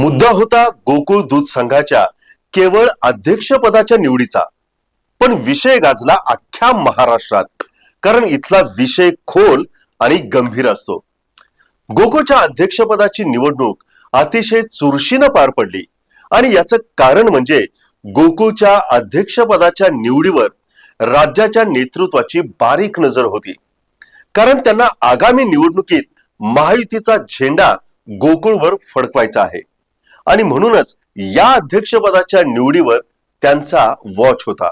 मुद्दा होता गोकुळ दूध संघाच्या केवळ अध्यक्षपदाच्या निवडीचा, पण विषय गाजला अख्ख्या महाराष्ट्रात, कारण इथला विषय खोल आणि गंभीर असतो. गोकुळच्या अध्यक्षपदाची निवडणूक अतिशय चुरशीनं पार पडली आणि याचं कारण म्हणजे गोकुळच्या अध्यक्षपदाच्या निवडीवर राज्याच्या नेतृत्वाची बारीक नजर होती. कारण त्यांना आगामी निवडणुकीत महायुतीचा झेंडा गोकुळवर फडकवायचा आहे आणि म्हणूनच या अध्यक्षपदाच्या निवडीवर त्यांचा वॉच होता.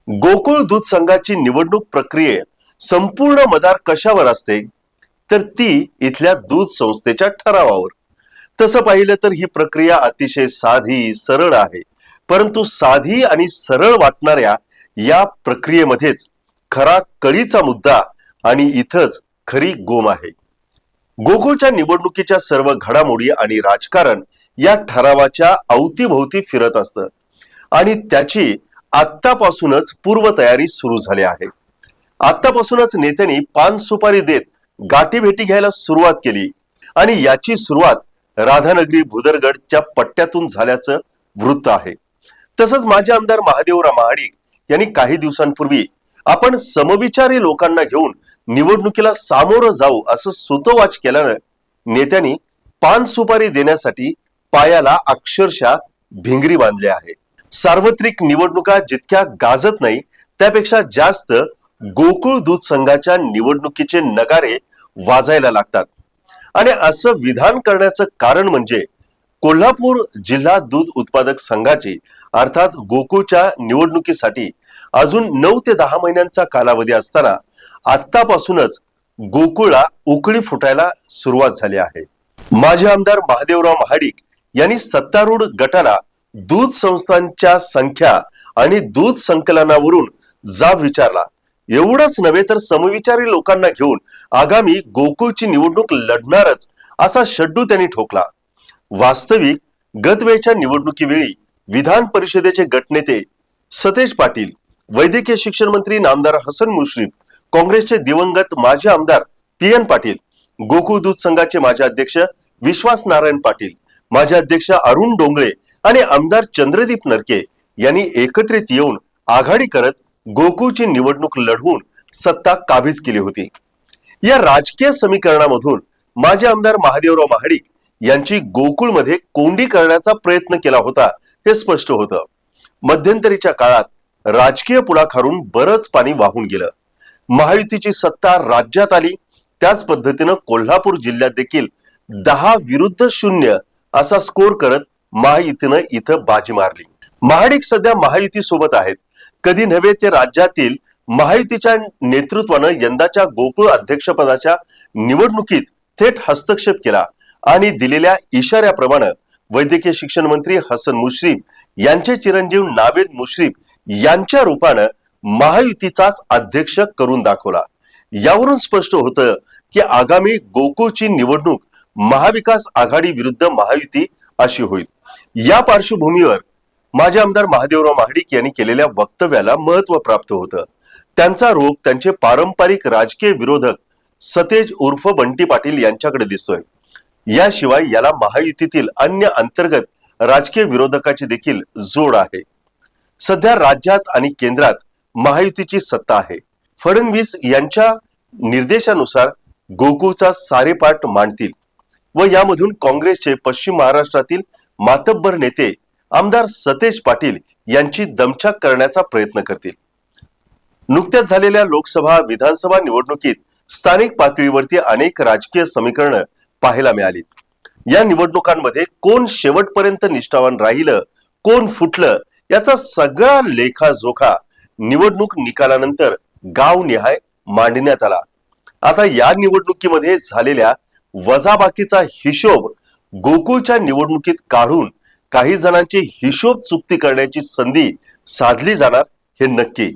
गोकुळ दूध संघाची निवडणूक प्रक्रिये संपूर्ण मदार कशावर असते, तर ती इथल्या दूध संस्थेच्या ठरावावर. तसं पाहिलं तर ही प्रक्रिया अतिशय साधी सरळ आहे, परंतु साधी आणि सरळ वाटणाऱ्या या प्रक्रियेमध्येच खरा कळीचा मुद्दा आणि इथंच खरी गोम आहे. गोकुळच्या निवडणुकीच्या सर्व घडामोडी आणि राजकारण या ठरावाच्या अवतीभोवती फिरत असतं आणि त्याची आत्तापासूनच पूर्वतयारी सुरू झाली आहे. आत्तापासूनच नेत्यांनी पान सुपारी देत गाठीभेटी घ्यायला सुरुवात केली आणि याची सुरुवात राधानगरी भुदरगडच्या पट्ट्यातून झाल्याचं वृत्त आहे. तसंच माजी आमदार महादेवराव महाडिक यांनी काही दिवसांपूर्वी आपण समविचारी लोकांना घेऊन निवडणुकीला सामोरं जाऊ असं सुतोवाच केल्यानं नेत्यांनी पान सुपारी देण्यासाठी पायाला अक्षरशः भिंगरी बांधली आहे. सार्वत्रिक निवडणुका जितक्या गाजत नाही त्यापेक्षा जास्त गोकुळ दूध संघाच्या निवडणुकीचे नगारे वाजायला लागतात आणि असं विधान करण्याचं कारण म्हणजे कोल्हापूर जिल्हा दूध उत्पादक संघाची अर्थात गोकुळच्या निवडणुकीसाठी अजून 9 ते 10 महिन्यांचा कालावधी असताना आत्तापासूनच गोकुळला उकळी फुटायला सुरुवात झाली आहे. माजी आमदार महादेवराव महाडिक यांनी सत्तारूढ गटाला दूध संस्थांच्या संख्या आणि दूध संकलनावरून जाब विचारला. एवढंच नव्हे तर समविचारी लोकांना घेऊन आगामी गोकुळची निवडणूक लढणारच असा शड्डू त्यांनी ठोकला. वास्तविक गतवेळच्या निवडणुकीवेळी विधान परिषदेचे गटनेते सतेज पाटील, वैद्यकीय शिक्षण मंत्री नामदार हसन मुश्रीफ, काँग्रेसचे दिवंगत माजी आमदार पी.एन. पाटील, गोकुळ दूध संघाचे माजी अध्यक्ष विश्वास नारायण पाटील, माजी अध्यक्ष अरुण डोंगळे आणि आमदार चंद्रदीप नरके यांनी एकत्रित येऊन आघाडी करत गोकुळची निवडणूक लढवून सत्ता काबीज केली होती. या राजकीय समीकरणामधून माजी आमदार महादेवराव महाडिक यांची गोकुळमध्ये कोंडी करण्याचा प्रयत्न केला होता हे स्पष्ट होतं. मध्यंतरीच्या काळात राजकीय पुढाकारून बरंच पाणी वाहून गेलं. महायुतीची सत्ता राज्यात आली, त्याच पद्धतीनं कोल्हापूर जिल्ह्यात देखील 10-0 असा स्कोर करत महायुतीनं इथं बाजी मारली. महाडिक सध्या महायुती सोबत आहेत. कधी नव्हे ते राज्यातील महायुतीच्या नेतृत्वानं यंदाच्या गोकुळ अध्यक्षपदाच्या निवडणुकीत थेट हस्तक्षेप केला आणि दिलेल्या इशाऱ्याप्रमाणे वैद्यकीय शिक्षण मंत्री हसन मुश्रीफ यांचे चिरंजीव नावेद मुश्रीफ यांच्या रूपानं महायुतीचाच अध्यक्ष करून दाखवला. यावरून स्पष्ट होतं की आगामी गोकुळची निवडणूक महाविकास आघाडी विरुद्ध महायुती अशी होईल. या पार्श्वभूमीवर माजी आमदार महादेवराव महाडिक यांनी केलेल्या वक्तव्याला महत्व प्राप्त होतं. त्यांचा रोख त्यांचे पारंपरिक राजकीय विरोधक सतेज उर्फ बंटी पाटील यांच्याकडे दिसतोय. याशिवाय याला महायुतीतील अन्य अंतर्गत राजकीय विरोधकाची देखील जोड आहे. सध्या राज्यात आणि केंद्रात महायुतीची सत्ता आहे. फडणवीस यांच्या निर्देशानुसार गोकुळचा सारेपाट मांडतील व यामधून काँग्रेसचे पश्चिम महाराष्ट्रातील मातब्बर नेते आमदार सतेज पाटील यांची दमछाक करण्याचा प्रयत्न करतील. नुकत्याच झालेल्या लोकसभा विधानसभा निवडणुकीत स्थानिक पातळीवरती अनेक राजकीय समीकरणं पाहायला मिळाली. या निवडणुकांमध्ये कोण शेवटपर्यंत निष्ठावान राहिलं, कोण फुटलं याचा सगळा लेखाजोखा निवडणूक निकालानंतर गावनिहाय मांडण्यात आला. आता या निवडणुकीमध्ये झालेल्या वजाबाकीचा हिशोब गोकुळच्या निवडणुकीत काढून काही जणांची हिशोब चुकती करण्याची संधी साधली जाणार हे नक्की.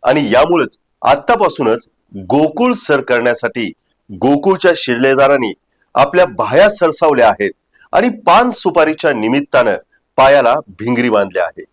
आणि यामुळेच आतापासूनच गोकुळ सर करण्यासाठी गोकुळच्या शिरलेदारांनी आपल्या बाह्या सरसावल्या आहेत आणि पान सुपारीच्या निमित्तानं पायाला भिंगरी बांधल्या आहे.